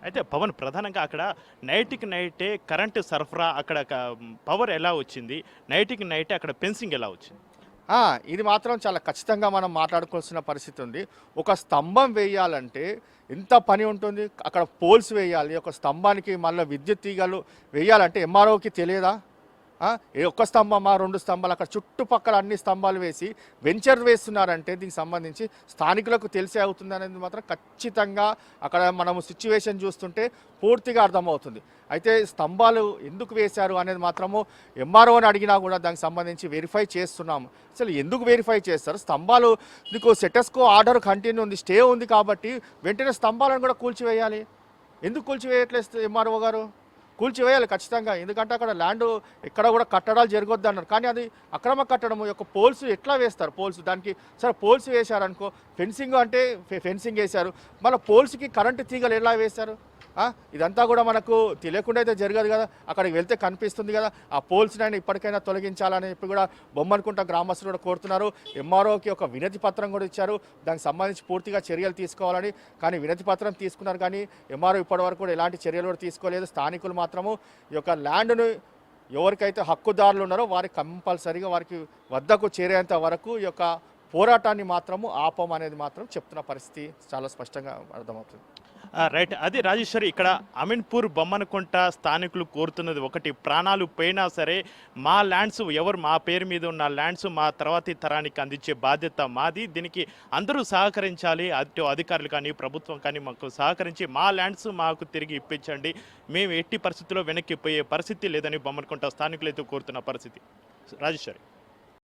అయితే పవన్ ప్రధానంగా అక్కడ నైట్‌కి నైటే కరెంటు సరఫరా అక్కడ పవర్ ఎలా వచ్చింది? నైట్‌కి నైటే అక్కడ ఫెన్సింగ్ ఎలా వచ్చింది? ఆ! ఇది మాత్రం చాలా ఖచ్చితంగా మనం మాట్లాడుకోవాల్సిన పరిస్థితి ఉంది. ఒక స్తంభం వేయాలంటే ఎంత పని ఉంటుంది. అక్కడ పోల్స్ వేయాలి. ఒక స్తంభానికి మళ్ళా విద్యుత్ తీగలు వేయాలంటే ఎంఆర్ఓకి తెలియదా? ఒక్క స్తంభమా, 2 స్తంభాలు అక్కడ చుట్టుపక్కల అన్ని స్తంభాలు వేసి వెంచర్ వేస్తున్నారంటే దీనికి సంబంధించి స్థానికులకు తెలిసే అవుతుందనేది మాత్రం ఖచ్చితంగా అక్కడ మనము సిట్యుయేషన్ చూస్తుంటే పూర్తిగా అర్థమవుతుంది. అయితే స్తంభాలు ఎందుకు వేశారు అనేది మాత్రము ఎంఆర్ఓని అడిగినా కూడా దానికి సంబంధించి వెరిఫై చేస్తున్నాము. అసలు ఎందుకు వెరిఫై చేస్తారు? స్తంభాలు నీకు సెటస్కో ఆర్డర్ కంటిన్యూ ఉంది, స్టే ఉంది కాబట్టి వెంటనే స్తంభాలను కూడా కూల్చివేయాలి. ఎందుకు కూల్చివేయట్లేదు ఎంఆర్ఓ గారు? కూల్చివేయాలి ఖచ్చితంగా. ఎందుకంటే అక్కడ ల్యాండు ఎక్కడ కూడా కట్టడాలు జరగొద్దు అన్నారు. కానీ అది అక్రమ కట్టడము యొక్క పోల్స్ ఎట్లా వేస్తారు? పోల్స్ దానికి సరే పోల్స్ వేశారనుకో, ఫెన్సింగ్ అంటే ఫెన్సింగ్ వేశారు. మళ్ళీ పోల్స్‌కి కరెంటు తీగలు ఎలా వేశారు? ఇదంతా కూడా మనకు తెలియకుండా అయితే జరగదు కదా. అక్కడికి వెళ్తే కనిపిస్తుంది కదా. ఆ పోల్స్‌నైనా ఇప్పటికైనా తొలగించాలని చెప్పి కూడా బొమ్మనుకుంట గ్రామస్తులు కూడా కోరుతున్నారు. ఎంఆర్ఓకి ఒక వినతి పత్రం కూడా ఇచ్చారు. దానికి సంబంధించి పూర్తిగా చర్యలు తీసుకోవాలని. కానీ వినతి పత్రం తీసుకున్నారు కానీ ఎంఆర్ఓ ఇప్పటివరకు కూడా ఎలాంటి చర్యలు కూడా తీసుకోలేదు. స్థానికులు మాత్రము ఈ యొక్క ల్యాండ్‌ను ఎవరికైతే హక్కుదారులు ఉన్నారో వారికి కంపల్సరీగా వారికి వద్దకు చేరేంత వరకు ఈ యొక్క పోరాటాన్ని మాత్రము ఆపమనేది మాత్రం చెప్తున్న పరిస్థితి చాలా స్పష్టంగా అర్థమవుతుంది. రైట్. అది రాజేశ్వరి ఇక్కడ అమీన్‌పూర్ బొమ్మనకుంట స్థానికులు కోరుతున్నది ఒకటి, ప్రాణాలు పోయినా సరే మా ల్యాండ్స్ మా పేరు మీద ఉన్న ల్యాండ్స్ మా తర్వాతి తరానికి అందించే బాధ్యత మాది. దీనికి అందరూ సహకరించాలి. అటు అధికారులు కానీ, ప్రభుత్వం కానీ మాకు సహకరించి మా ల్యాండ్స్ మాకు తిరిగి ఇప్పించండి. మేము ఎట్టి పరిస్థితుల్లో వెనక్కిపోయే పరిస్థితి లేదని బొమ్మనకుంట స్థానికులైతే కోరుతున్న పరిస్థితి. రాజేశ్వరి.